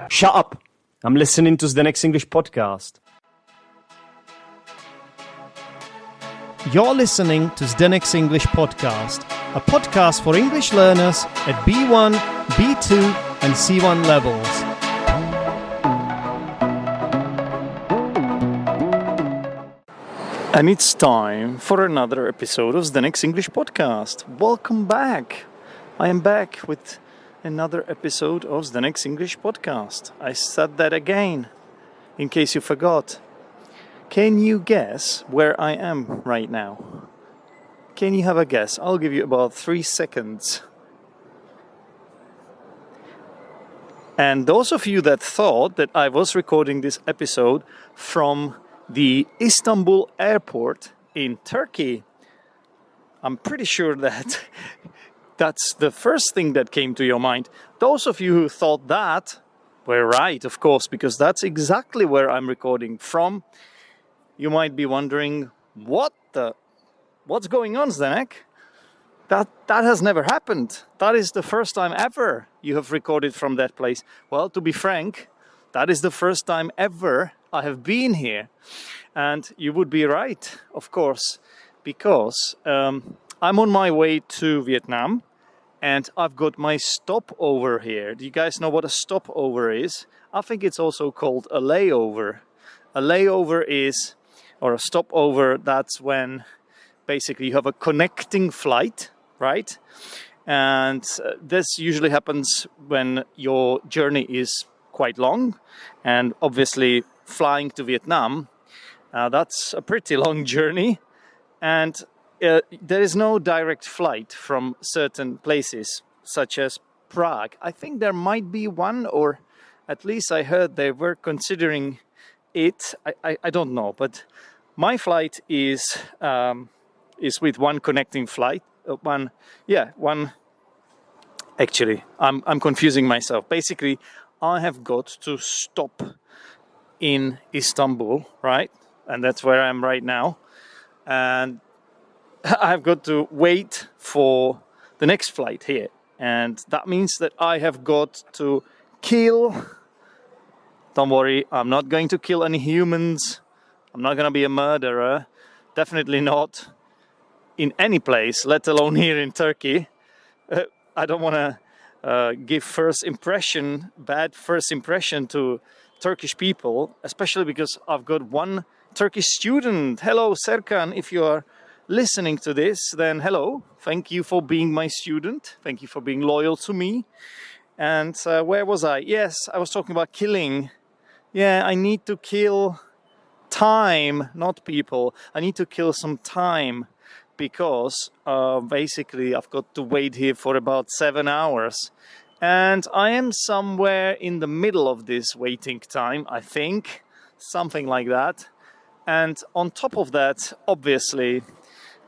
Shut up! I'm listening to Zdenek's English podcast. You're listening to Zdenek's English podcast, a podcast for English learners at B1, B2 and C1 levels. And it's time for another episode of Zdenek's English podcast. Welcome back. I am back with another episode of Zdenek's English podcast. I said that again, in case you forgot. Can you guess where I am right now? Can you have a guess? I'll give you about 3 seconds. And those of you that thought that I was recording this episode from the Istanbul airport in Turkey, I'm pretty sure that that's the first thing that came to your mind. Those of you who thought that were right, of course, because that's exactly where I'm recording from. You might be wondering, what's going on, Zdenek? That has never happened. That is the first time ever you have recorded from that place. Well, to be frank, that is the first time ever I have been here. And you would be right, of course, because I'm on my way to Vietnam and I've got my stopover here. Do you guys know what a stopover is? I think it's also called a layover. A layover is, or a stopover, that's when basically you have a connecting flight, right? And this usually happens when your journey is quite long. And obviously flying to Vietnam, that's a pretty long journey. And there is no direct flight from certain places, such as Prague. I think there might be one, or at least I heard they were considering it. I don't know, but my flight is with one connecting flight. Actually, I'm confusing myself. Basically, I have got to stop in Istanbul, right? And that's where I am right now. And I've got to wait for the next flight here. And that means that I have got to kill... Don't worry, I'm not going to kill any humans. I'm not going to be a murderer. Definitely not in any place, let alone here in Turkey. I don't want to give bad first impression to Turkish people, especially because I've got one Turkish student. Hello, Serkan. If you are listening to this, then hello. Thank you for being my student. Thank you for being loyal to me. And where was I? Yes, I was talking about killing. Yeah, I need to kill time, not people. I need to kill some time because basically I've got to wait here for about 7 hours. And I am somewhere in the middle of this waiting time, I think. Something like that. And on top of that, obviously,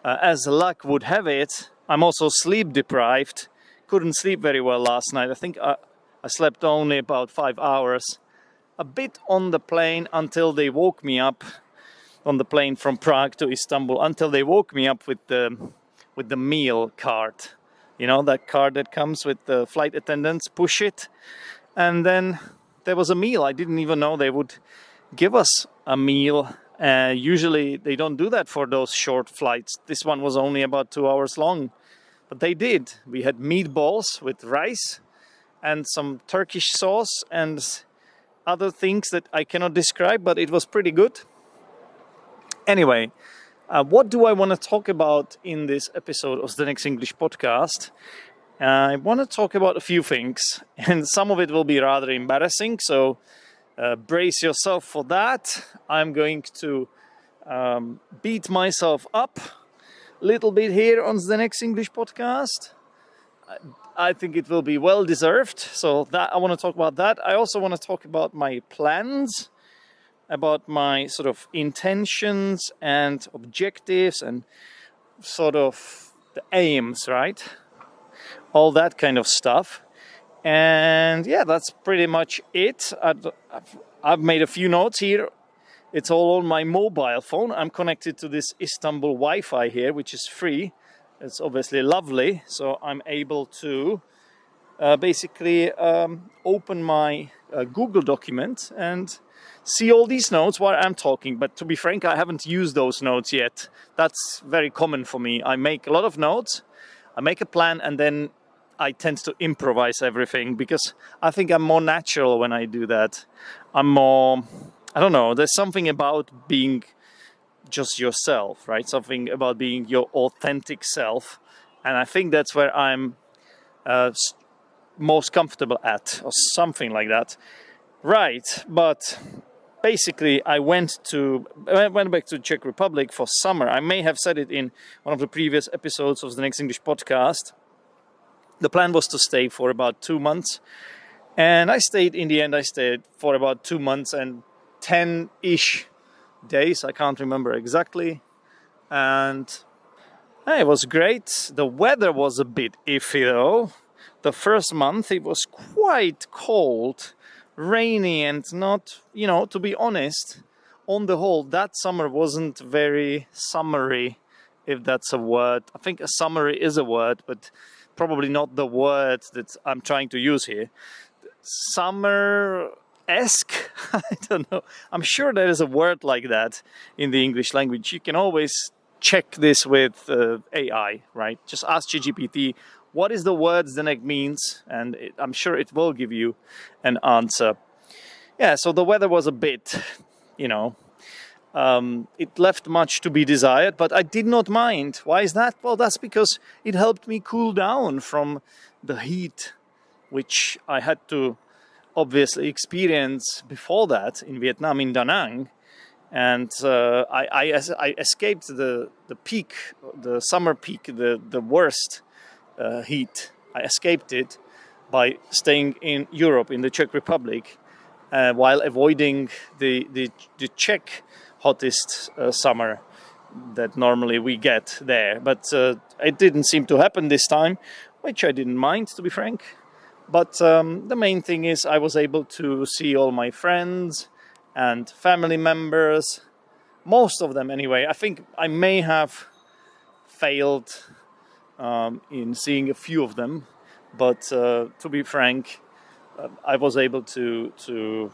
as luck would have it, I'm also sleep deprived. Couldn't sleep very well last night. I think I slept only about 5 hours. A bit on the plane until they woke me up, on the plane from Prague to Istanbul, until they woke me up with the meal card. You know, that card that comes with the flight attendants, push it. And then there was a meal. I didn't even know they would give us a meal. Usually they don't do that for those short flights. This one was only about 2 hours long. But they did. We had meatballs with rice and some Turkish sauce and other things that I cannot describe, but it was pretty good. Anyway, what do I want to talk about in this episode of Zdenek's English podcast? I want to talk about a few things, and some of it will be rather embarrassing, so brace yourself for that. I'm going to beat myself up a little bit here on Zdenek's English podcast. I think it will be well deserved. So that I want to talk about that. I also want to talk about my plans, about my sort of intentions and objectives and sort of the aims, right? All that kind of stuff. And yeah, that's pretty much it. I've made a few notes here. It's all on my mobile phone. I'm connected to this Istanbul Wi-Fi here, which is free. It's obviously lovely, so I'm able to basically open my Google document and see all these notes while I'm talking. But to be frank, I haven't used those notes yet. That's very common for me. I make a lot of notes, I make a plan, and then I tend to improvise everything because I think I'm more natural when I do that. I'm more, I don't know, there's something about being just yourself, right? Something about being your authentic self. And I think that's where I'm most comfortable at, or something like that. Right, but basically I went back to Czech Republic for summer. I may have said it in one of the previous episodes of the Next English podcast. The plan was to stay for about 2 months, and I stayed for about 2 months and 10-ish days. I can't remember exactly. And it was great. The weather was a bit iffy though. The first month it was quite cold, rainy, and not, to be honest, on the whole, that summer wasn't very summery, if that's a word. I think a summery is a word, but probably not the word that I'm trying to use here. Summer-esque? I don't know. I'm sure there is a word like that in the English language. You can always check this with AI, right? Just ask ChatGPT, what is the word Zdenek means? And I'm sure it will give you an answer. Yeah, so the weather was a bit, it left much to be desired, but I did not mind. Why is that? Well, that's because it helped me cool down from the heat, which I had to obviously experience before that in Vietnam, in Da Nang. And I escaped the peak, the summer peak, the worst heat. I escaped it by staying in Europe, in the Czech Republic, while avoiding the Czech hottest summer that normally we get there. But it didn't seem to happen this time, which I didn't mind, to be frank. But the main thing is I was able to see all my friends and family members, most of them anyway. I think I may have failed in seeing a few of them, but to be frank, I was able to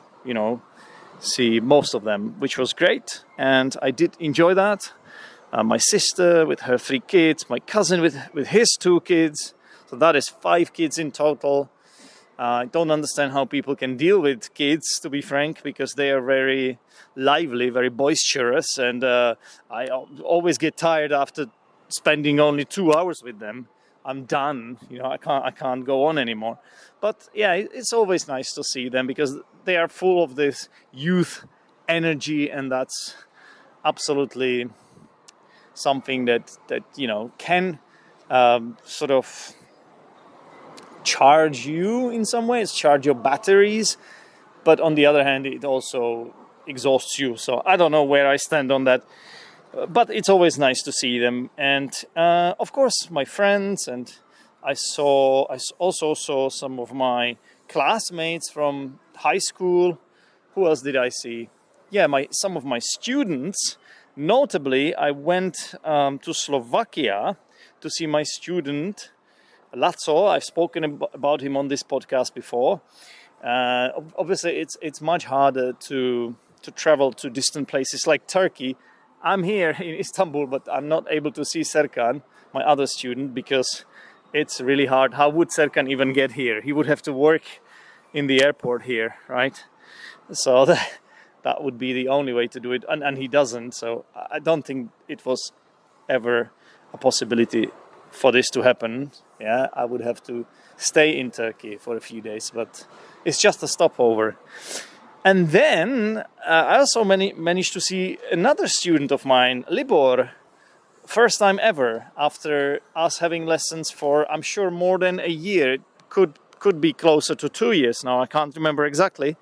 see most of them, which was great, and I did enjoy that. My sister with her 3 kids, my cousin with his 2 kids, so that is 5 kids in total. I don't understand how people can deal with kids, to be frank, because they are very lively, very boisterous, and I always get tired after spending only 2 hours with them. I'm done, I can't go on anymore. But yeah, it's always nice to see them because they are full of this youth energy, and that's absolutely something that can sort of charge you in some ways, charge your batteries, but on the other hand it also exhausts you. So I don't know where I stand on that, but it's always nice to see them. And of course my friends, and I also saw some of my classmates from high school. Who else did I see? Yeah, some of my students. Notably, I went to Slovakia to see my student Laco. I've spoken about him on this podcast before. Obviously, it's much harder to travel to distant places like Turkey. I'm here in Istanbul, but I'm not able to see Serkan, my other student, because it's really hard. How would Serkan even get here? He would have to work in the airport here, right? So that would be the only way to do it, and he doesn't. So I don't think it was ever a possibility for this to happen. Yeah, I would have to stay in Turkey for a few days, but it's just a stopover. And then I also managed to see another student of mine, Libor, first time ever, after us having lessons for, I'm sure, more than a year. It could be closer to 2 years now, I can't remember exactly.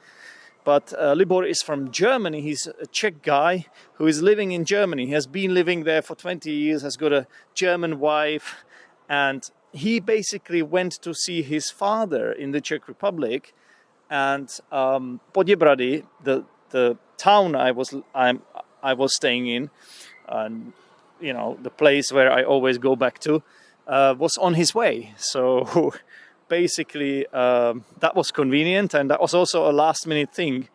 But Libor is from Germany. He's a Czech guy who is living in Germany. He has been living there for 20 years, has got a German wife, and he basically went to see his father in the Czech Republic. And Poděbrady, the town I was staying in, the place where I always go back to, was on his way. So basically, that was convenient, and that was also a last-minute thing,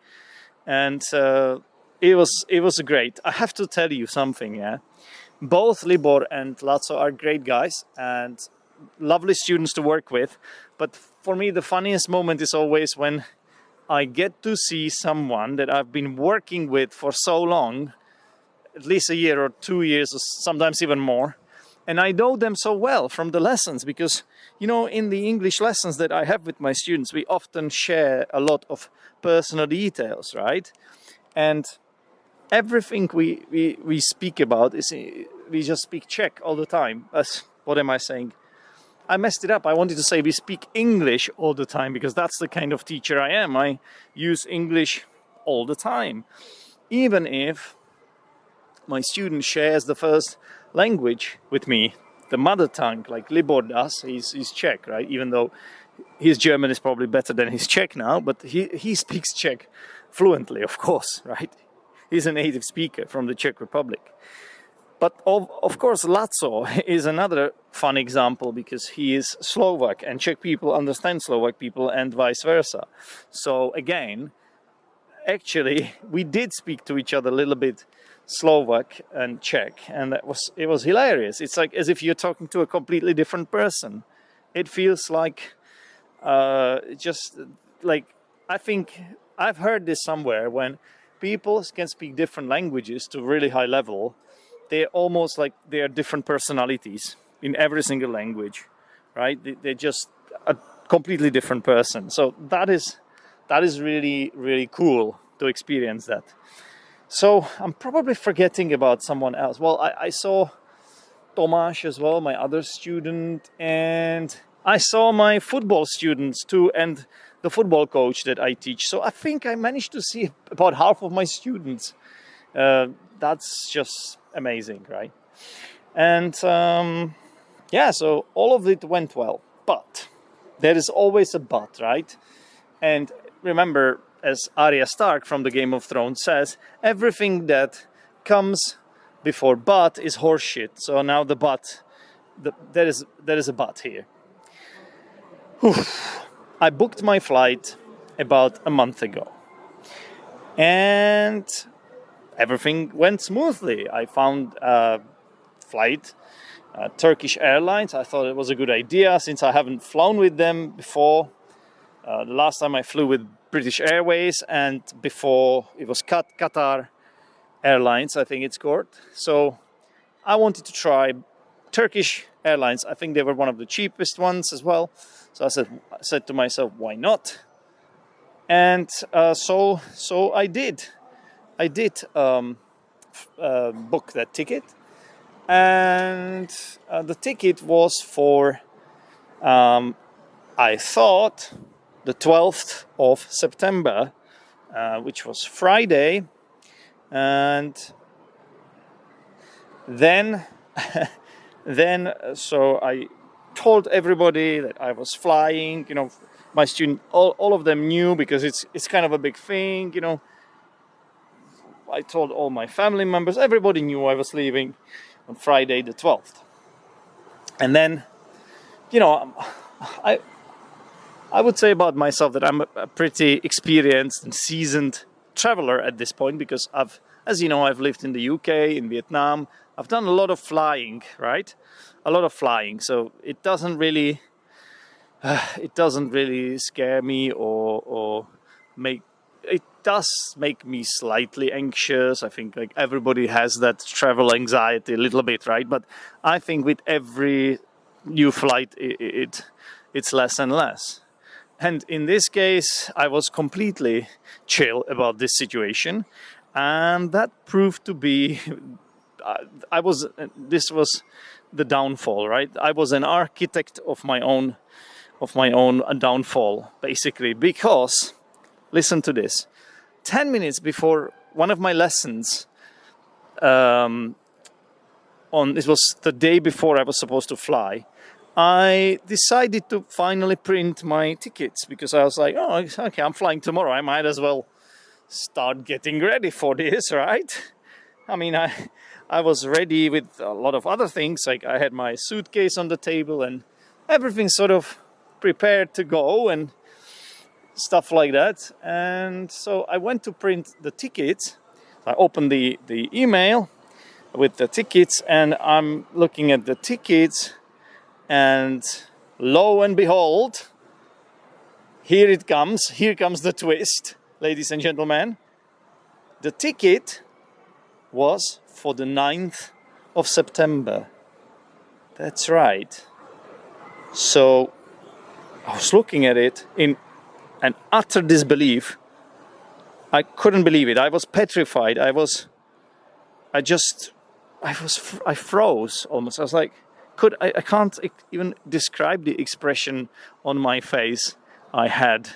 and it was great. I have to tell you something, yeah. Both Libor and Laco are great guys and lovely students to work with, but for me the funniest moment is always when I get to see someone that I've been working with for so long, at least a year or 2 years, or sometimes even more, and I know them so well from the lessons, because in the English lessons that I have with my students, we often share a lot of personal details, right? And everything we speak about is, we just speak Czech all the time. What am I saying? I messed it up. I wanted to say we speak English all the time, because that's the kind of teacher I am. I use English all the time, even if my student shares the first language with me, the mother tongue, like Libor does. He's Czech, right? Even though his German is probably better than his Czech now, but he speaks Czech fluently, of course, right? He's a native speaker from the Czech Republic. But of course, Laco is another fun example, because he is Slovak, and Czech people understand Slovak people, and vice versa. So again, actually, we did speak to each other a little bit Slovak and Czech, and it was hilarious. It's like as if you're talking to a completely different person. It feels like just like, I think I've heard this somewhere, when people can speak different languages to really high level, they're almost like they are different personalities in every single language, right? They're just a completely different person. So that is really, really cool to experience that. So I'm probably forgetting about someone else. Well, I saw Tomáš as well, my other student, and I saw my football students too, and the football coach that I teach. So I think I managed to see about half of my students. That's just amazing, right? And so all of it went well. But there is always a but, right? And remember, as Arya Stark from the Game of Thrones says, everything that comes before but is horseshit. So now the but, there is a but here. I booked my flight about a month ago, and everything went smoothly. I found a flight, Turkish Airlines. I thought it was a good idea, since I haven't flown with them before. The last time I flew with British Airways, and before it was Qatar Airlines, I think it's called. So I wanted to try Turkish Airlines. I think they were one of the cheapest ones as well. So I said to myself, why not? And so I did. I did book that ticket, and the ticket was for, I thought, the 12th of September, which was Friday, and then so I told everybody that I was flying. My student, all of them knew, because it's kind of a big thing. I told all my family members. Everybody knew I was leaving on Friday the 12th. And then, I would say about myself that I'm a pretty experienced and seasoned traveler at this point, because I've lived in the UK, in Vietnam. I've done a lot of flying, right? A lot of flying. So it doesn't really scare me or make. It does make me slightly anxious. I think like everybody has that travel anxiety a little bit, right? But I think with every new flight, it's less and less. And in this case, I was completely chill about this situation, and that proved to be. This was the downfall, right? I was an architect of my own downfall, basically, because. Listen to this. 10 minutes before one of my lessons, this was the day before I was supposed to fly, I decided to finally print my tickets, because I was like, oh, okay, I'm flying tomorrow. I might as well start getting ready for this, right? I mean, I I was ready with a lot of other things. Like I had my suitcase on the table and everything sort of prepared to go and stuff like that. And so I went to print the tickets. I opened the email with the tickets, and I'm looking at the tickets, and lo and behold, here comes the twist, ladies and gentlemen. The ticket was for the 9th of September. That's right. So I was looking at it in an utter disbelief. I couldn't believe it. I was petrified. I froze almost. I was like, I can't even describe the expression on my face I had.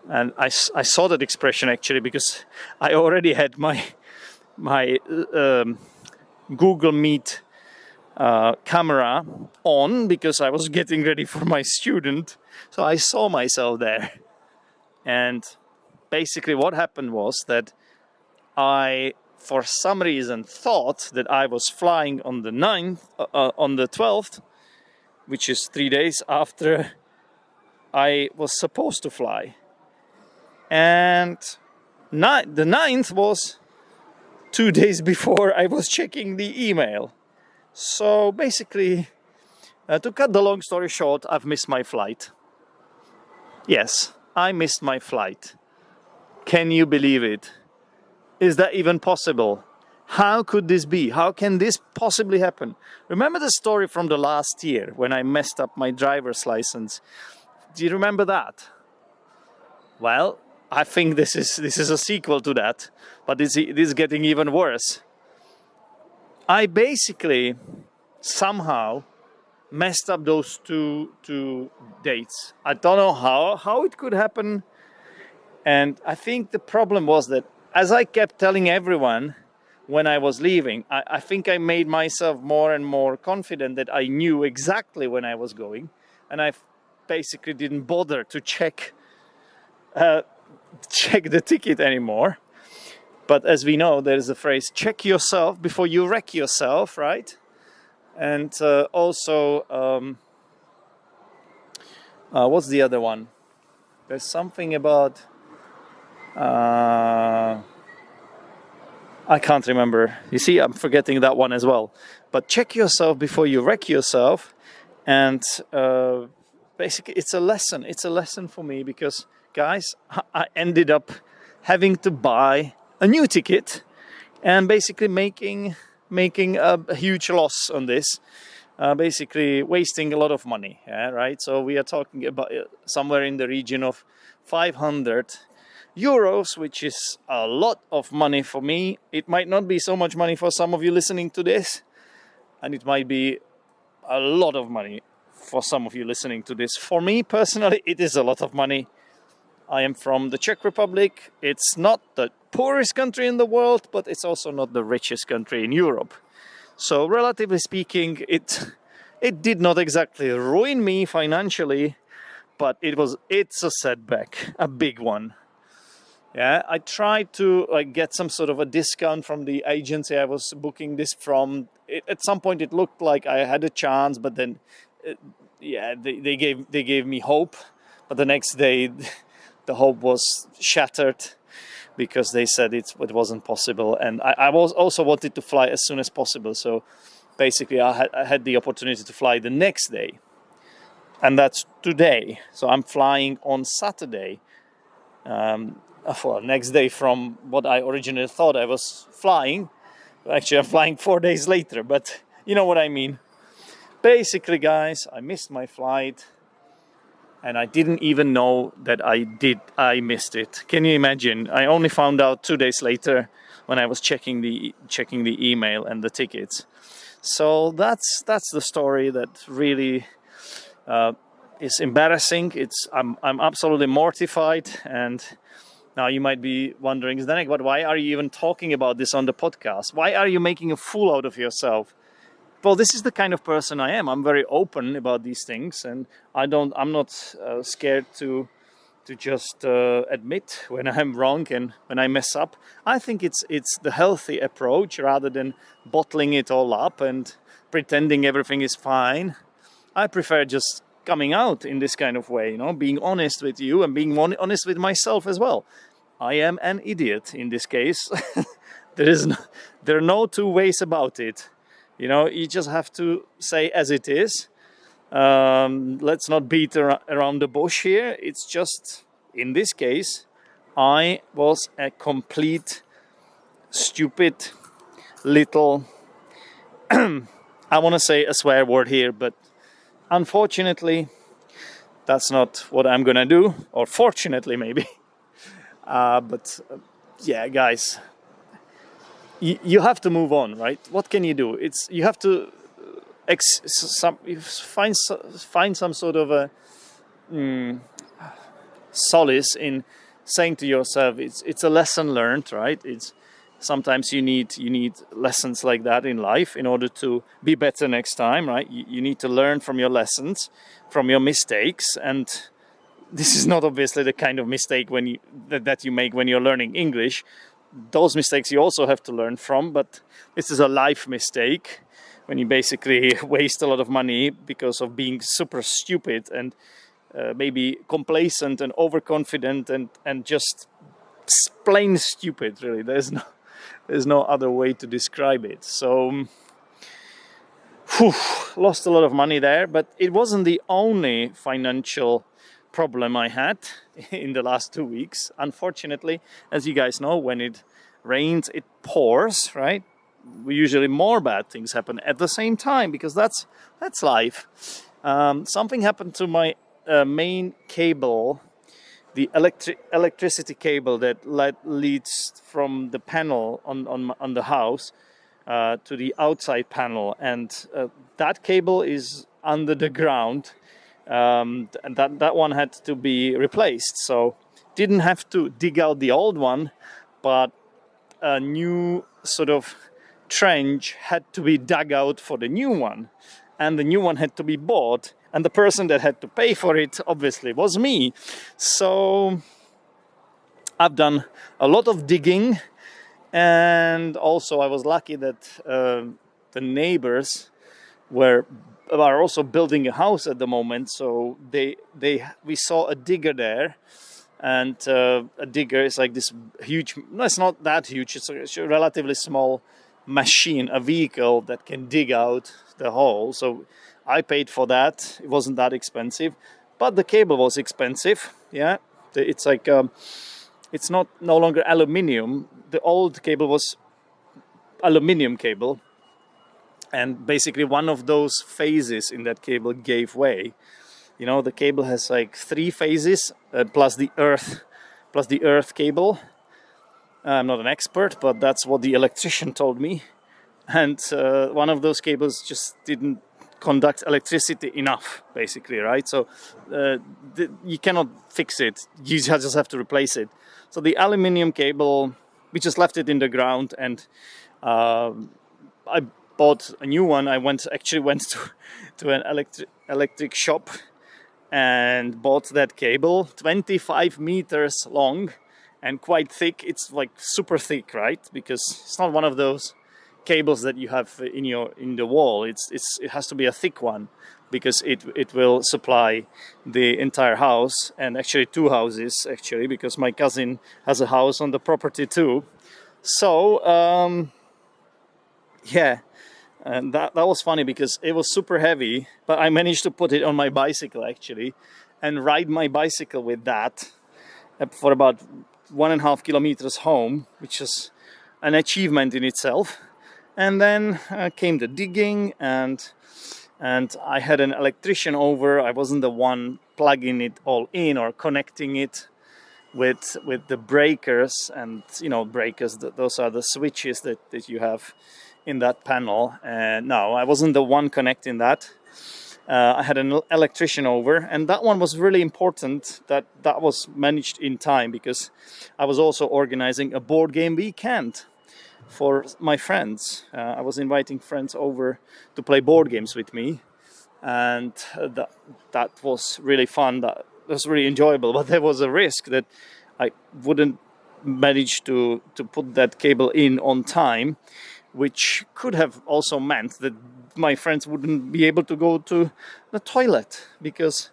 And I saw that expression actually because I already had my Google Meet camera on because I was getting ready for my student. So I saw myself there. And basically what happened was that I, for some reason, thought that I was flying on the 12th, which is 3 days after I was supposed to fly. And the 9th was 2 days before I was checking the email. So basically, to cut the long story short, I've missed my flight. Yes, I missed my flight. Can you believe it? Is that even possible? How could this be? How can this possibly happen? Remember the story from the last year when I messed up my driver's license? Do you remember that? Well, I think this is a sequel to that, but this is getting even worse. I basically somehow messed up those two dates. I don't know how it could happen. And I think the problem was that as I kept telling everyone when I was leaving, I think I made myself more and more confident that I knew exactly when I was going. And I basically didn't bother to check the ticket anymore. But as we know, there is a phrase, check yourself before you wreck yourself, right? And also, what's the other one? There's something about, I can't remember. You see, I'm forgetting that one as well. But check yourself before you wreck yourself. And basically, it's a lesson. It's a lesson for me because, guys, I ended up having to buy a new ticket and basically making a huge loss on this, basically wasting a lot of money, yeah, right? So we are talking about somewhere in the region of 500 euros, which is a lot of money for me. It might not be so much money for some of you listening to this, and it might be a lot of money for some of you listening to this. For me personally, it is a lot of money. I am from the Czech Republic. It's not the poorest country in the world, but it's also not the richest country in Europe. So relatively speaking, it did not exactly ruin me financially, but it's a setback, a big one. Yeah, I tried to get some sort of a discount from the agency I was booking this from. At some point it looked like I had a chance, but then they gave me hope, but the next day the hope was shattered because they said it wasn't possible. And I was also wanted to fly as soon as possible. So basically I had the opportunity to fly the next day. And that's today. So I'm flying on Saturday. For next day from what I originally thought I was flying. Actually, I'm flying 4 days later, but you know what I mean. Basically, guys, I missed my flight. And I didn't even know that I missed it. Can you imagine? I only found out 2 days later when I was checking the email and the tickets. So that's the story that really is embarrassing. I'm absolutely mortified. And now you might be wondering, Zdenek, but why are you even talking about this on the podcast? Why are you making a fool out of yourself? Well, this is the kind of person I am. I'm very open about these things, and I'm not scared to to just admit when I'm wrong and when I mess up. I think it's the healthy approach rather than bottling it all up and pretending everything is fine. I prefer just coming out in this kind of way, being honest with you and being honest with myself as well. I am an idiot in this case. There are no two ways about it. You just have to say as it is. Let's not beat around the bush here. It's just, in this case, I was a complete stupid little, I want to say a swear word here, but unfortunately, that's not what I'm gonna do, or fortunately maybe. Yeah, guys, you have to move on, right? What can you do? You have to find some sort of a solace in saying to yourself, it's a lesson learned, right? It's sometimes you need lessons like that in life in order to be better next time, right? You need to learn from your lessons, from your mistakes, and this is not obviously the kind of mistake that you make when you're learning English. Those mistakes you also have to learn from, but this is a life mistake when you basically waste a lot of money because of being super stupid and maybe complacent and overconfident and just plain stupid, really. There's no other way to describe it. So, lost a lot of money there, but it wasn't the only financial problem I had in the last 2 weeks. Unfortunately, as you guys know, when it rains, it pours, right? Usually more bad things happen at the same time because that's life. Something happened to my main cable, the electricity cable that leads from the panel on the house to the outside panel, and that cable is under the ground, and that one had to be replaced. So didn't have to dig out the old one, but a new sort of trench had to be dug out for the new one, and the new one had to be bought, and the person that had to pay for it obviously was me. So I've done a lot of digging, and also I was lucky that the neighbors are also building a house at the moment, so we saw a digger there. And a digger is like this huge, no, it's not that huge, it's a relatively small machine, a vehicle that can dig out the hole. So I paid for that. It wasn't that expensive, but the cable was expensive. Yeah, it's like it's no longer aluminium. The old cable was aluminium cable, and basically one of those phases in that cable gave way. The cable has like 3 phases plus the earth cable. I'm not an expert, but that's what the electrician told me. And one of those cables just didn't conduct electricity enough, basically, right? So you cannot fix it. You just have to replace it. So the aluminium cable, we just left it in the ground, and I bought a new one. I went to an electric shop and bought that cable, 25 meters long and quite thick. It's like super thick, right? Because it's not one of those cables that you have in the wall. It has to be a thick one because it will supply the entire house, and actually 2 houses actually, because my cousin has a house on the property too. So yeah. And that was funny because it was super heavy, but I managed to put it on my bicycle actually and ride my bicycle with that for about 1.5 kilometers home, which is an achievement in itself. And then came the digging, and I had an electrician over. I wasn't the one plugging it all in or connecting it with the breakers, and breakers, those are the switches that you have in that panel. And no, I wasn't the one connecting that. I had an electrician over, and that one was really important that was managed in time, because I was also organizing a board game weekend for my friends. I was inviting friends over to play board games with me, and that was really fun. was really enjoyable, but there was a risk that I wouldn't manage to put that cable in on time, which could have also meant that my friends wouldn't be able to go to the toilet, because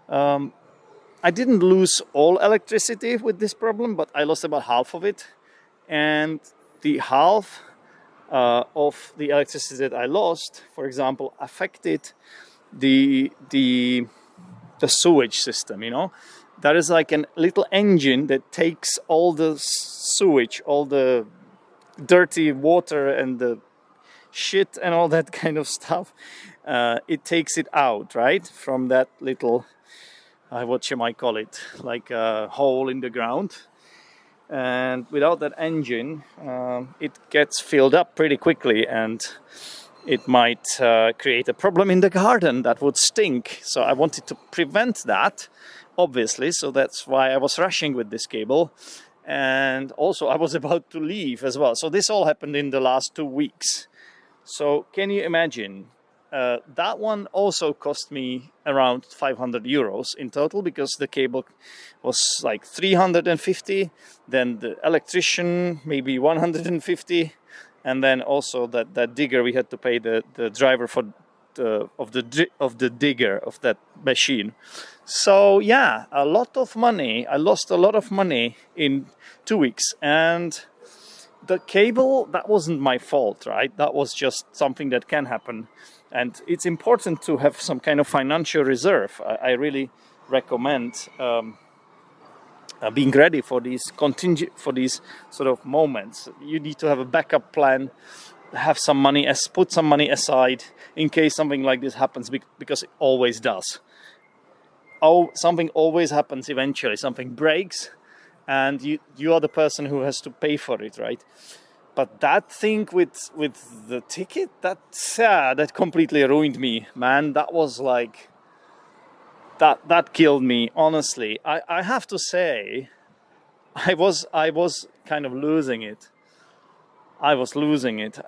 I didn't lose all electricity with this problem, but I lost about half of it. And the half of the electricity that I lost, for example, affected the sewage system. That is like a little engine that takes all the sewage, all the dirty water and the shit and all that kind of stuff. It takes it out, right, from that little, what you might call it, like a hole in the ground. And without that engine, it gets filled up pretty quickly, and it might create a problem in the garden that would stink. So I wanted to prevent that, obviously, so that's why I was rushing with this cable. And also I was about to leave as well. So this all happened in the last 2 weeks. So can you imagine? That one also cost me around 500 euros in total, because the cable was like 350, then the electrician maybe 150, and then also that digger, we had to pay the driver for the digger of that machine. So yeah, a lot of money. I lost a lot of money in 2 weeks. And the cable, that wasn't my fault, right? That was just something that can happen. And it's important to have some kind of financial reserve. I really recommend being ready for these sort of moments. You need to have a backup plan, have some money, put some money aside in case something like this happens, because it always does. Something always happens eventually. Something breaks, and you are the person who has to pay for it, right? But that thing with the ticket, that completely ruined me, man. That was like, that killed me, honestly. I have to say, I was kind of losing it. I was losing it,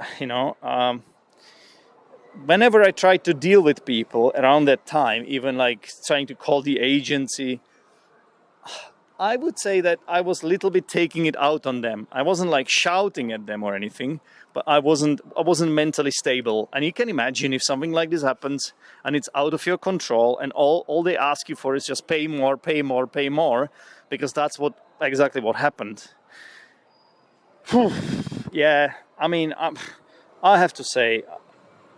Whenever I tried to deal with people around that time, even like trying to call the agency, I would say that I was a little bit taking it out on them. I wasn't like shouting at them or anything, but I wasn't mentally stable. And you can imagine if something like this happens and it's out of your control, and all they ask you for is just pay more, because that's exactly what happened. Yeah, I mean, I have to say,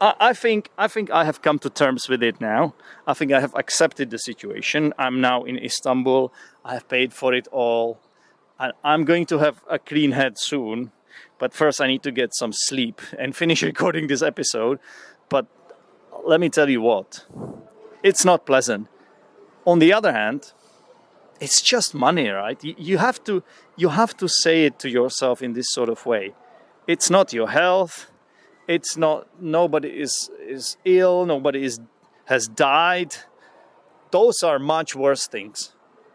I think I have come to terms with it now. I think I have accepted the situation. I'm now in Istanbul. I have paid for it all. And I'm going to have a clean head soon. But first I need to get some sleep and finish recording this episode. But let me tell you what, it's not pleasant. On the other hand, it's just money, right? You have to say it to yourself in this sort of way. It's not your health. It's not, nobody is ill, nobody has died. Those are much worse things,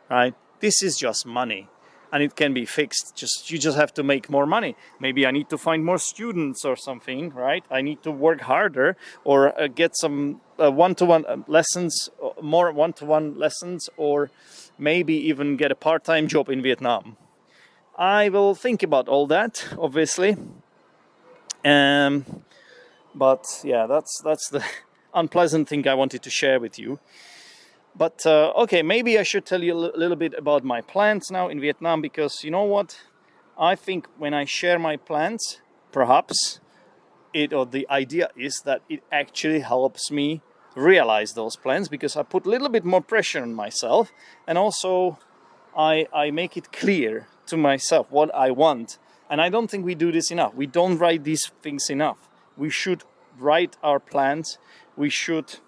right? This is just money, and it can be fixed. You just have to make more money. Maybe I need to find more students or something, right? I need to work harder, or get some one-to-one lessons, more one-to-one lessons, or maybe even get a part-time job in Vietnam. I will think about all that, obviously. But yeah, that's the unpleasant thing I wanted to share with you. But okay, maybe I should tell you a little bit about my plans now in Vietnam, because you know what? I think when I share my plans, perhaps the idea is that it actually helps me realize those plans, because I put a little bit more pressure on myself, and also I make it clear to myself what I want. And I don't think we do this enough. We don't write these things enough. We should write our plans. We should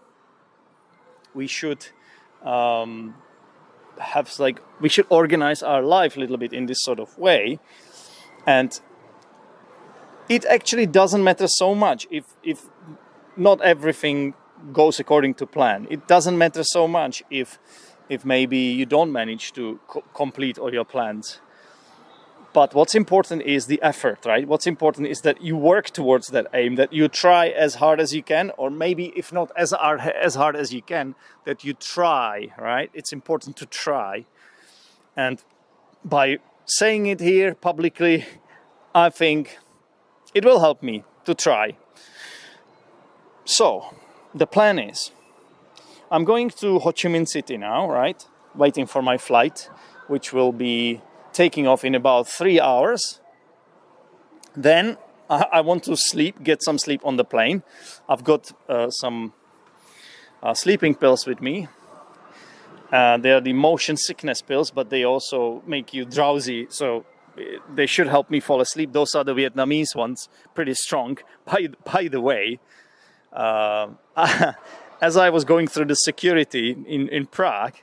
organize our life a little bit in this sort of way. And it actually doesn't matter so much if not everything goes according to plan. It doesn't matter so much if maybe you don't manage to complete all your plans. But what's important is the effort, right? What's important is that you work towards that aim, that you try as hard as you can, or maybe if not as hard as you can, that you try, right? It's important to try. And by saying it here publicly, I think it will help me to try. So, the plan is, I'm going to Ho Chi Minh City now, right? Waiting for my flight, which will be taking off in about 3 hours. Then I want to get some sleep on the plane. I've got some sleeping pills with me. They are the motion sickness pills, but they also make you drowsy, so they should help me fall asleep. Those are the Vietnamese ones, pretty strong. By the way, as I was going through the security in Prague,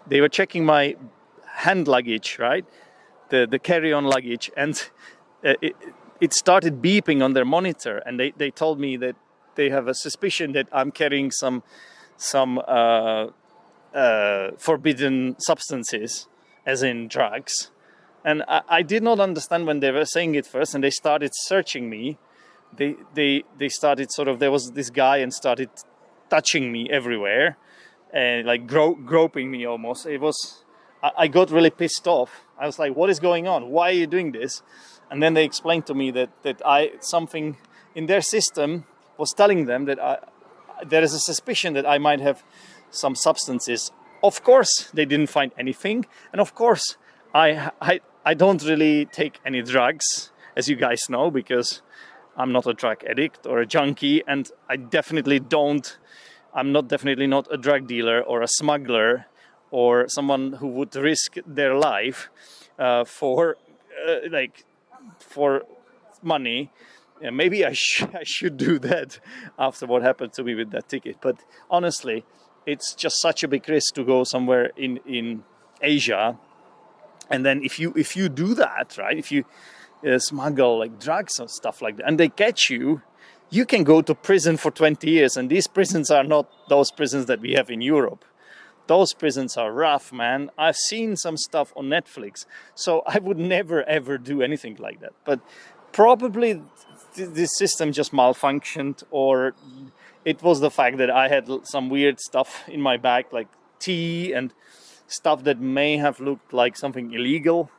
they were checking my hand luggage, right? The carry-on luggage, and it started beeping on their monitor, and they told me that they have a suspicion that I'm carrying some forbidden substances, as in drugs. And I did not understand when they were saying it first, and they started searching me. They started there was this guy and started touching me everywhere, and like groping me almost. I got really pissed off. I was like, what is going on? Why are you doing this? And then they explained to me that something in their system was telling them that there is a suspicion that I might have some substances. Of course, they didn't find anything. And of course, I don't really take any drugs, as you guys know, because I'm not a drug addict or a junkie. And I'm definitely not a drug dealer or a smuggler or someone who would risk their life for money. Yeah, maybe I should do that after what happened to me with that ticket. But honestly, it's just such a big risk to go somewhere in Asia, and then if you do that, right? If you smuggle like drugs and stuff like that, and they catch you, you can go to prison for 20 years. And these prisons are not those prisons that we have in Europe. Those prisons are rough, man. I've seen some stuff on Netflix, so I would never ever do anything like that. But probably this system just malfunctioned, or it was the fact that I had some weird stuff in my bag, like tea and stuff that may have looked like something illegal.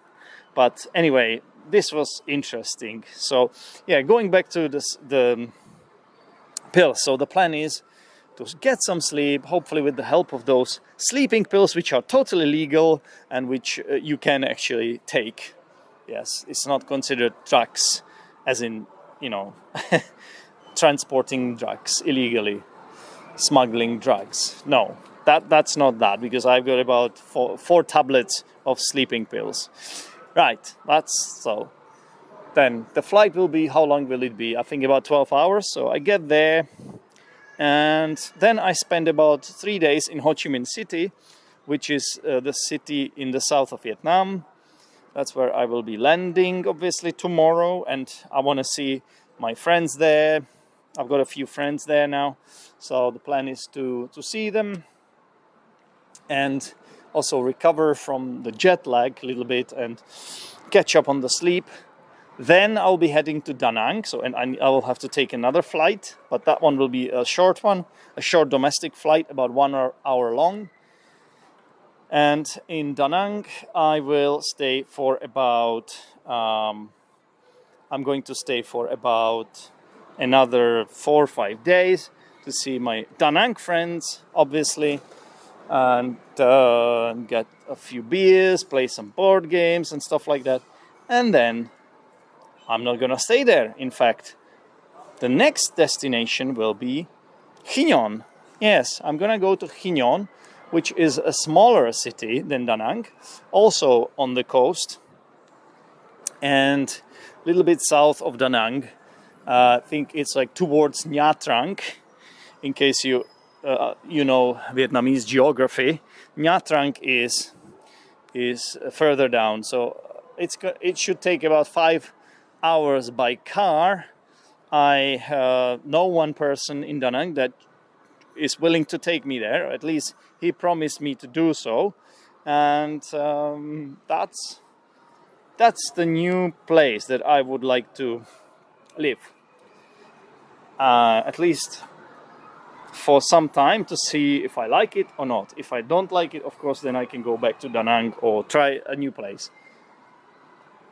But anyway, this was interesting. So yeah, going back to the pills. So the plan is to get some sleep, hopefully with the help of those sleeping pills, which are totally legal and which you can actually take. Yes, it's not considered drugs, as in, transporting drugs illegally, smuggling drugs. No, that's not that, because I've got about four tablets of sleeping pills. Right, so. Then the flight will be, how long will it be? I think about 12 hours. So I get there, and then I spend about 3 days in Ho Chi Minh City, which is the city in the south of Vietnam. That's where I will be landing, obviously, tomorrow. And I want to see my friends there. I've got a few friends there now. So the plan is to see them and also recover from the jet lag a little bit and catch up on the sleep. Then I'll be heading to Da Nang, and I will have to take another flight, but that one will be a short one, a short domestic flight, about 1 hour long. And in Da Nang, I will stay for about, I'm going to stay for about another 4 or 5 days to see my Da Nang friends, obviously, and get a few beers, play some board games and stuff like that. And then I'm not going to stay there. In fact, the next destination will be Hinoan. Yes, I'm going to go to Hinoan, which is a smaller city than Da Nang, also on the coast, and a little bit south of Da Nang. I think it's like towards Nha Trang, in case you know Vietnamese geography. Nha Trang is further down, so it should take about 5 hours by car. I know one person in Da Nang that is willing to take me there. At least he promised me to do so. and that's the new place that I would like to live, at least for some time, to see if I like it or not. If I don't like it, of course, then I can go back to Da Nang or try a new place.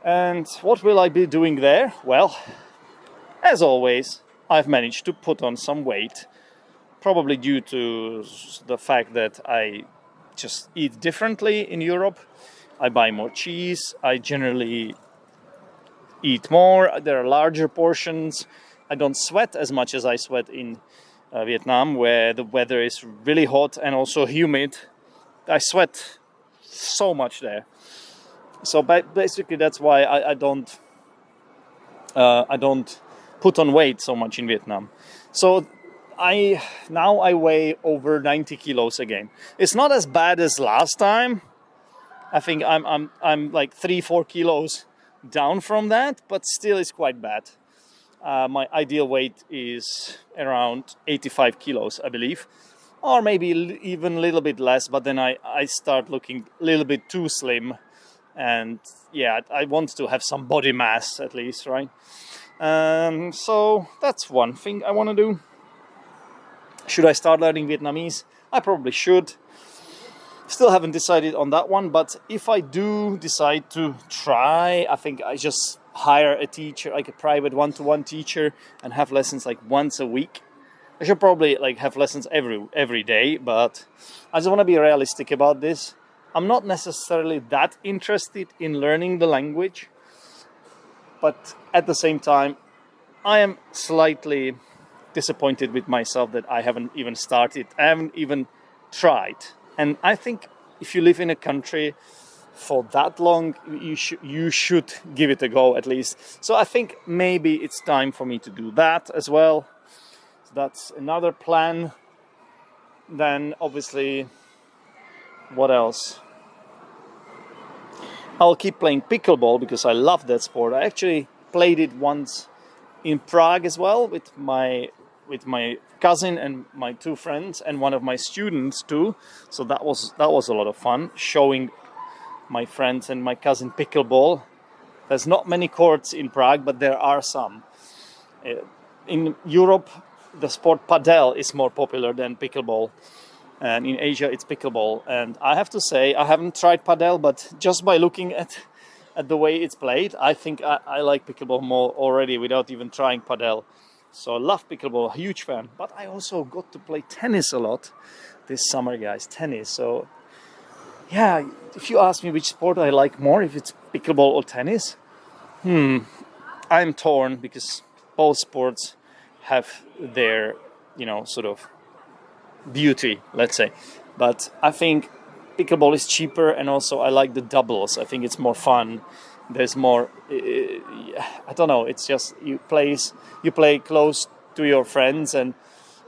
And what will I be doing there? Well, as always, I've managed to put on some weight, probably due to the fact that I just eat differently in Europe. I buy more cheese, I generally eat more, there are larger portions. I don't sweat as much as I sweat in Vietnam, where the weather is really hot and also humid. I sweat so much there. So basically that's why I don't put on weight so much in Vietnam. So I weigh over 90 kilos again. It's not as bad as last time. I think I'm like 3-4 kilos down from that, but still it's quite bad. My ideal weight is around 85 kilos, I believe, or maybe even a little bit less, but then I start looking a little bit too slim, and yeah, I want to have some body mass at least, right? So that's one thing I want to do. Should I start learning Vietnamese? I probably should. Still haven't decided on that one, but if I do decide to try, I think I just hire a teacher, like a private one-to-one teacher, and have lessons like once a week. I should probably like have lessons every day, but I just want to be realistic about this. I'm not necessarily that interested in learning the language, but at the same time, I am slightly disappointed with myself that I haven't even started. I haven't even tried. And I think if you live in a country for that long, you should give it a go at least. So I think maybe it's time for me to do that as well. So that's another plan. Then obviously, what else? I'll keep playing pickleball because I love that sport. I actually played it once in Prague as well with my cousin and my two friends and one of my students too. So that was a lot of fun, showing my friends and my cousin pickleball. There's not many courts in Prague, but there are some. In Europe, the sport padel is more popular than pickleball, and in Asia it's pickleball. And I have to say, I haven't tried padel, but just by looking at the way it's played, I think I like pickleball more already without even trying padel. So I love pickleball, huge fan. But I also got to play tennis a lot this summer, guys, tennis. So yeah, if you ask me which sport I like more, if it's pickleball or tennis, I'm torn because both sports have their, sort of beauty, let's say. But I think pickleball is cheaper, and also I like the doubles. I think it's more fun. There's more, I don't know, it's just you play close to your friends, and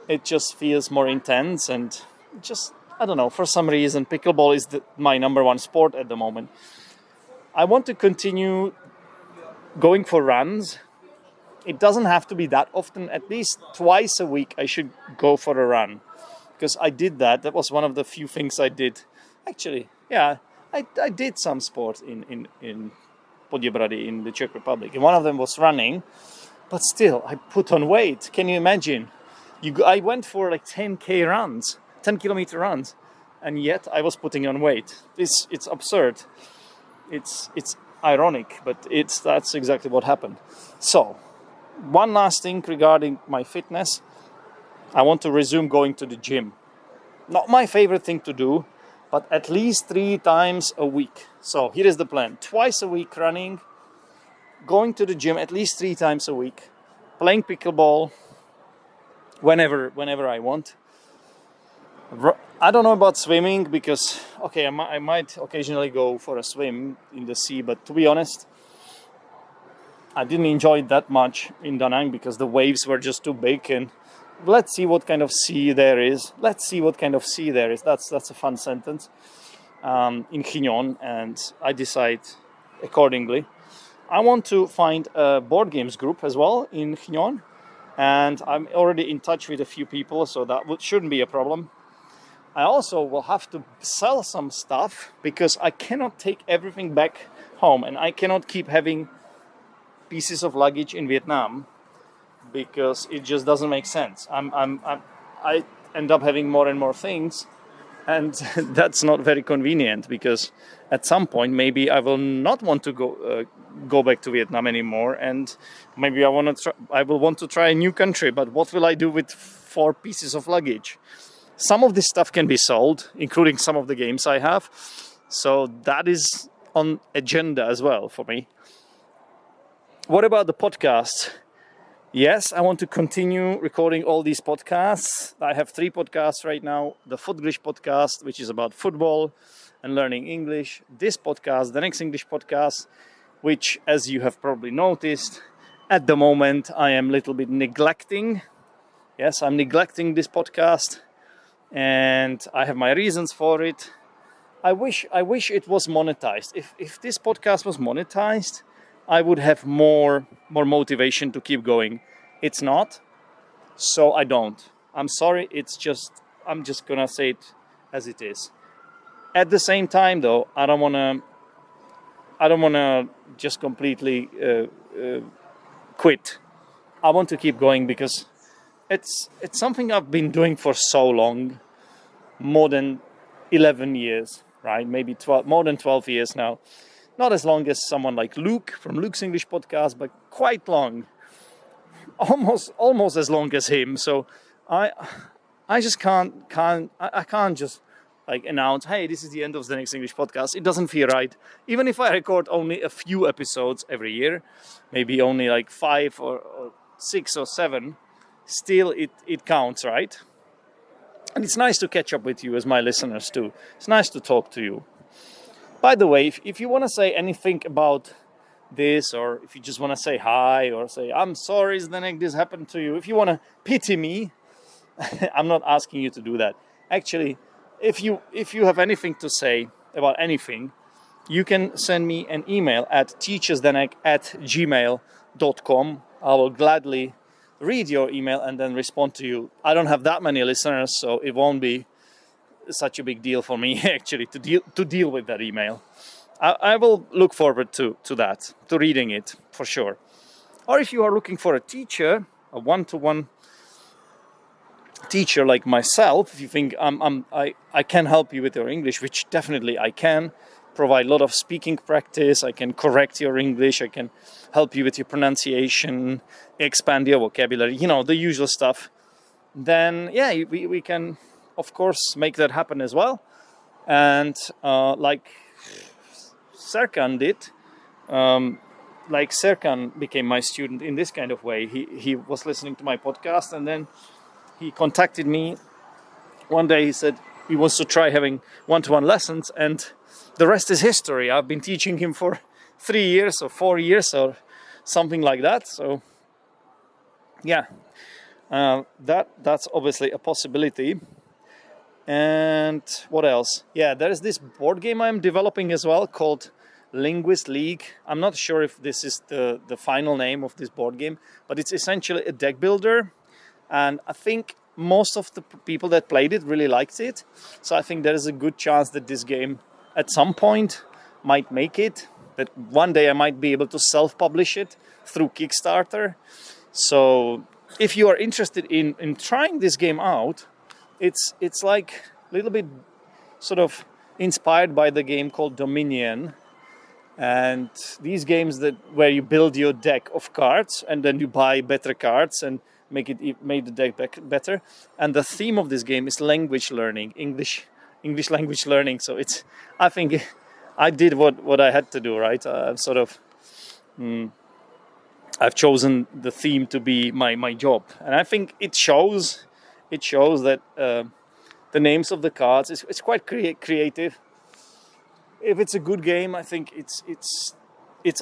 it just feels more intense, and just, I don't know, for some reason pickleball is my number one sport at the moment. I want to continue going for runs. It doesn't have to be that often. At least twice a week I should go for a run, because I did that. That was one of the few things I did. Actually, yeah, I did some sport in Poděbrady in the Czech Republic, and one of them was running. But still, I put on weight. Can you imagine? I went for like 10k runs, 10 kilometer runs, and yet I was putting on weight. It's absurd. It's ironic, but that's exactly what happened. So, one last thing regarding my fitness. I want to resume going to the gym. Not my favorite thing to do, but at least 3 times a week. So here is the plan. Twice a week running, going to the gym at least 3 times a week, playing pickleball whenever I want. I don't know about swimming because, okay, I might occasionally go for a swim in the sea, but to be honest, I didn't enjoy it that much in Da Nang because the waves were just too big. And let's see what kind of sea there is. That's a fun sentence. In Chignon, and I decide accordingly. I want to find a board games group as well in Chignon, and I'm already in touch with a few people, so that shouldn't be a problem. I also will have to sell some stuff because I cannot take everything back home, and I cannot keep having pieces of luggage in Vietnam because it just doesn't make sense. I end up having more and more things, and that's not very convenient because at some point maybe I will not want to go back to Vietnam anymore, and maybe I will want to try a new country. But what will I do with 4 pieces of luggage? Some of this stuff can be sold, including some of the games I have. So that is on agenda as well for me. What about the podcast? Yes, I want to continue recording all these podcasts. I have 3 podcasts right now. The Footglish podcast, which is about football and learning English. This podcast, the Next English podcast, which, as you have probably noticed, at the moment I am a little bit neglecting. Yes, I'm neglecting this podcast, and I have my reasons for it. I wish it was monetized. If this podcast was monetized, I would have more motivation to keep going. It's not, so I don't. I'm sorry. I'm just gonna say it as it is. At the same time, though, I don't wanna just completely quit. I want to keep going because it's something I've been doing for so long, more than 11 years, right? Maybe 12, more than 12 years now. Not as long as someone like Luke from Luke's English podcast, but quite long. Almost as long as him. So I just can't just like announce, hey, this is the end of the Next English podcast. It doesn't feel right. Even if I record only a few episodes every year, maybe only like 5 or 6 or 7, still it counts, right? And it's nice to catch up with you as my listeners too. It's nice to talk to you. By the way, if you want to say anything about this, or if you just want to say hi, or say, I'm sorry, Zdenek, this happened to you. If you want to pity me, I'm not asking you to do that. Actually, if you have anything to say about anything, you can send me an email at teacherzdenek@gmail.com. I will gladly read your email and then respond to you. I don't have that many listeners, so it won't be such a big deal for me actually to deal with that email. I will look forward to that, to reading it for sure. Or if you are looking for a teacher, a one-to-one teacher like myself, if you think I can help you with your English, which definitely I can, provide a lot of speaking practice, I can correct your English, I can help you with your pronunciation, expand your vocabulary, the usual stuff, then yeah, we can of course make that happen as well. And like Serkan did, like Serkan became my student in this kind of way. He was listening to my podcast, and then he contacted me one day. He said he wants to try having one-to-one lessons, and the rest is history. I've been teaching him for 3 years or 4 years or something like that. So yeah, that's obviously a possibility. And what else? Yeah, there is this board game I'm developing as well called Linguist League. I'm not sure if this is the final name of this board game, but it's essentially a deck builder. And I think most of the people that played it really liked it. So I think there is a good chance that this game at some point might make it. That one day I might be able to self-publish it through Kickstarter. So if you are interested in trying this game out, it's like a little bit sort of inspired by the game called Dominion. And these games where you build your deck of cards and then you buy better cards and make the deck better. And the theme of this game is language learning, English language learning. So I think I did what I had to do, right? I've chosen the theme to be my job, and I think it shows. It shows that the names of the cards it's quite creative. If it's a good game, I think it's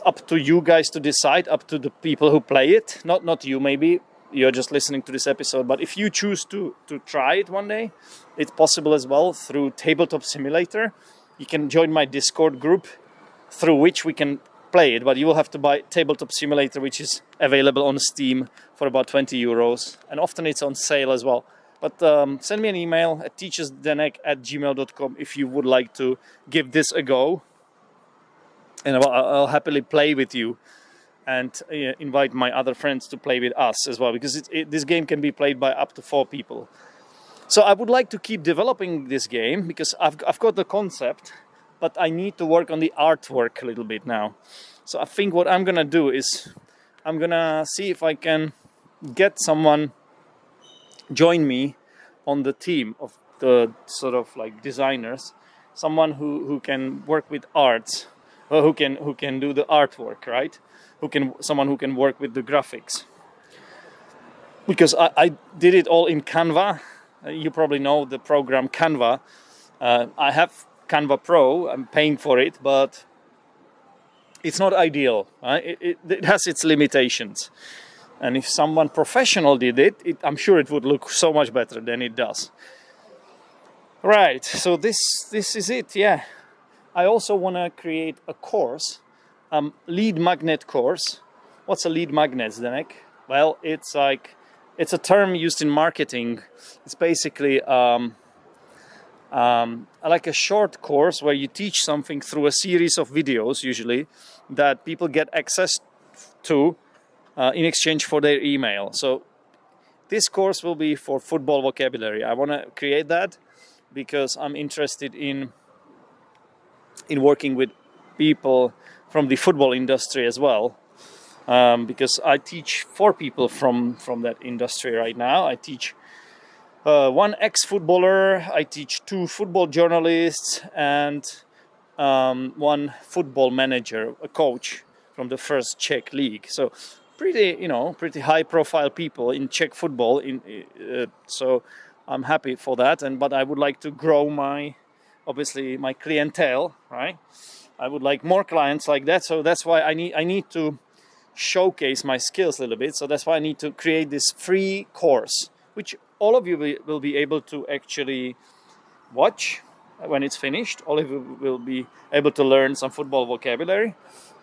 up to you guys to decide, up to the people who play it. Not you, maybe you're just listening to this episode, but if you choose to try it one day, it's possible as well through Tabletop Simulator. You can join my Discord group through which we can play it, but you will have to buy Tabletop Simulator, which is available on Steam for about 20 euros, and often it's on sale as well. But send me an email at teacherzdenek@gmail.com if you would like to give this a go. And I'll happily play with you and invite my other friends to play with us as well, because this game can be played by up to 4 people. So I would like to keep developing this game because I've got the concept, but I need to work on the artwork a little bit now. So I think what I'm gonna do is I'm gonna see if I can get someone join me on the team of the sort of like designers, someone who can work with arts, or who can do the artwork, right? Someone who can work with the graphics. Because I did it all in Canva. You probably know the program Canva. I have Canva Pro. I'm paying for it, but it's not ideal. Right? It has its limitations. And if someone professional did it, I'm sure it would look so much better than it does. Right, so this is it, yeah. I also want to create a course, lead magnet course. What's a lead magnet, Zdenek? Well, it's a term used in marketing. It's basically like a short course where you teach something through a series of videos, usually, that people get access to in exchange for their email. So this course will be for football vocabulary. I want to create that because I'm interested in working with people from the football industry as well. Because I teach 4 people from that industry right now. I teach 1 ex-footballer, I teach 2 football journalists, and 1 football manager, a coach from the first Czech league. So pretty high-profile people in Czech football. So I'm happy for that. But I would like to grow my clientele, right? I would like more clients like that. So that's why I need to showcase my skills a little bit. So that's why I need to create this free course, which all of you will be able to actually watch when it's finished. All of you will be able to learn some football vocabulary.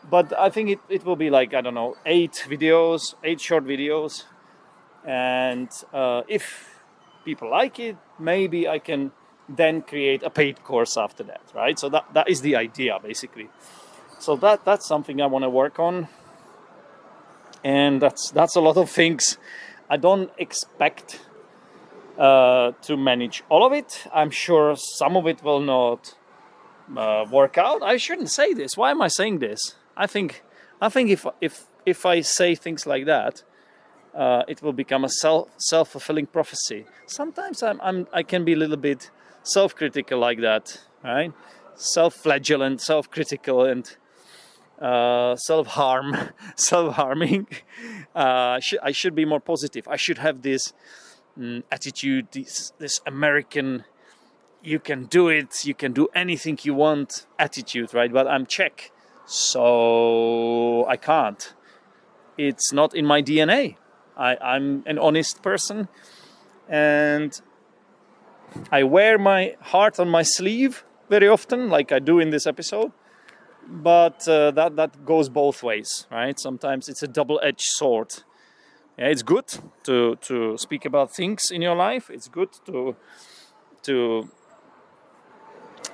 But I think it will be like, 8 short videos. And if people like it, maybe I can then create a paid course after that, right? So that is the idea, basically. So that's something I want to work on. And that's a lot of things. I don't expect to manage all of it. I'm sure some of it will not work out. I shouldn't say this. Why am I saying this? I think if I say things like that, it will become a self-fulfilling prophecy. Sometimes I can be a little bit self-critical like that, right? Self-flagellant, self-critical, and self-harming. I should be more positive. I should have this attitude, this American, you can do it, you can do anything you want attitude, right? But I'm Czech, so I can't. It's not in my DNA. I'm an honest person, and I wear my heart on my sleeve very often, like I do in this episode. But that goes both ways, right? Sometimes it's a double-edged sword. Yeah, it's good to speak about things in your life. It's good to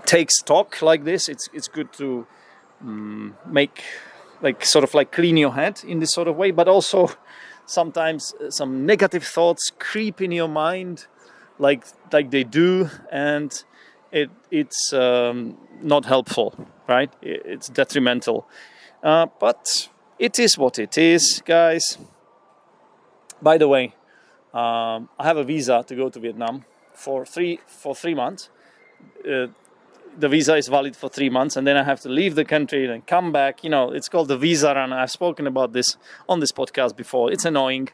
take stock like this. It's good to make clean your head in this sort of way. But also sometimes some negative thoughts creep in your mind, like they do, and it's not helpful, right? It's detrimental. But it is what it is, guys. By the way, I have a visa to go to Vietnam for 3 months. The visa is valid for 3 months, and then I have to leave the country and come back. It's called the visa run. I've spoken about this on this podcast before. It's annoying.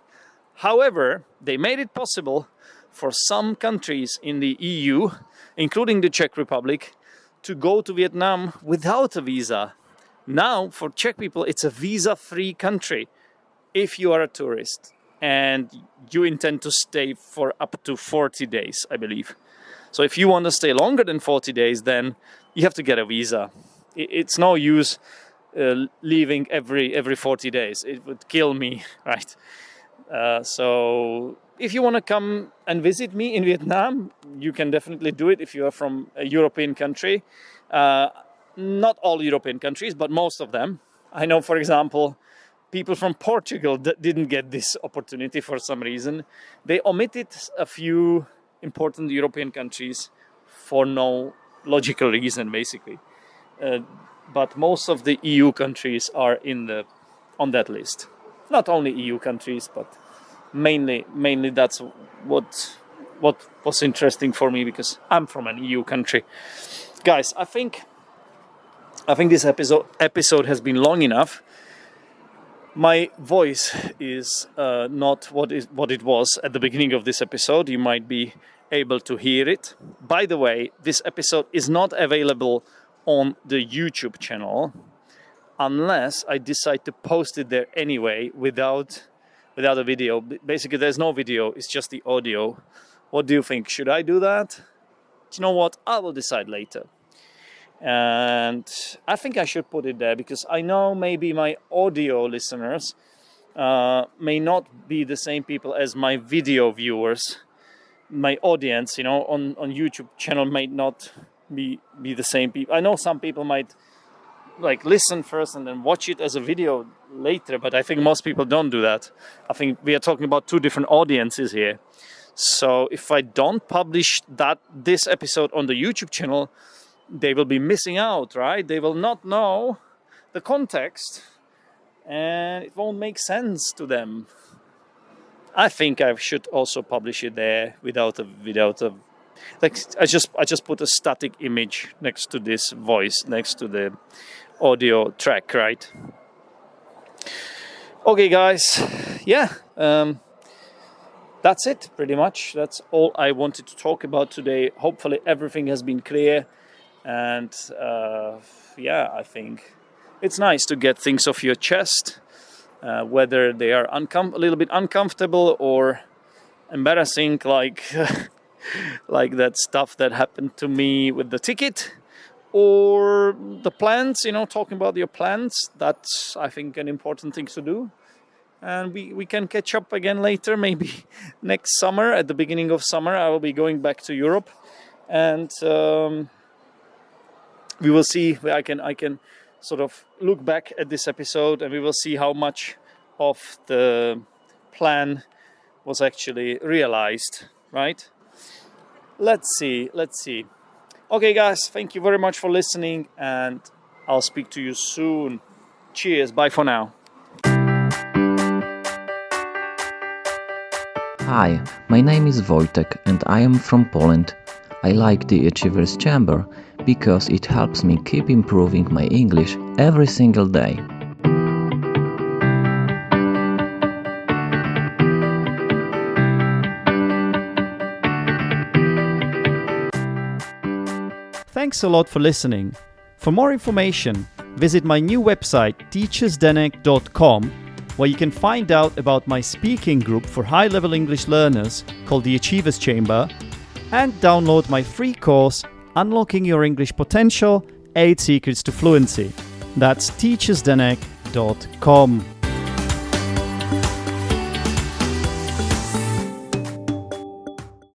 However, they made it possible for some countries in the EU, including the Czech Republic, to go to Vietnam without a visa. Now, for Czech people, it's a visa-free country if you are a tourist and you intend to stay for up to 40 days, I believe. So if you want to stay longer than 40 days, then you have to get a visa. It's no use leaving every 40 days. It would kill me, right? So if you want to come and visit me in Vietnam, you can definitely do it if you are from a European country. Not all European countries, but most of them. I know, for example, people from Portugal didn't get this opportunity for some reason. They omitted a few important European countries for no logical reason, basically. But most of the EU countries are on that list. Not only EU countries, but mainly that's what was interesting for me, because I'm from an EU country. Guys, I think this episode has been long enough. My voice is not what it was at the beginning of this episode. You might be able to hear it. By the way, this episode is not available on the YouTube channel unless I decide to post it there anyway without a video. Basically, there's no video, it's just the audio. What do you think? Should I do that? You know what? I will decide later. And I think I should put it there, because I know maybe my audio listeners may not be the same people as my video viewers. My audience, on YouTube channel might not be the same people. I know some people might listen first and then watch it as a video later, but I think most people don't do that. I think we are talking about two different audiences here. So if I don't publish this episode on the YouTube channel, they will be missing out, right? They will not know the context, and it won't make sense to them. I think I should also publish it there without a I just put a static image next to this voice, next to the audio track, right? Okay, guys. Yeah. That's it, pretty much. That's all I wanted to talk about today. Hopefully everything has been clear. And I think it's nice to get things off your chest, whether they are a little bit uncomfortable or embarrassing, like that stuff that happened to me with the ticket, or the plans, talking about your plans. That's, I think, an important thing to do. And we can catch up again later, maybe next summer. At the beginning of summer, I will be going back to Europe, and we will see. I can sort of look back at this episode, and we will see how much of the plan was actually realized, right? Let's see. Okay, guys, thank you very much for listening, and I'll speak to you soon. Cheers. Bye for now. Hi, my name is Wojtek and I am from Poland. I like the Achievers Chamber because it helps me keep improving my English every single day. Thanks a lot for listening. For more information, visit my new website teacherzdenek.com, where you can find out about my speaking group for high-level English learners called the Achievers Chamber, and download my free course, Unlocking Your English Potential, 8 Secrets to Fluency. That's teacherzdenek.com.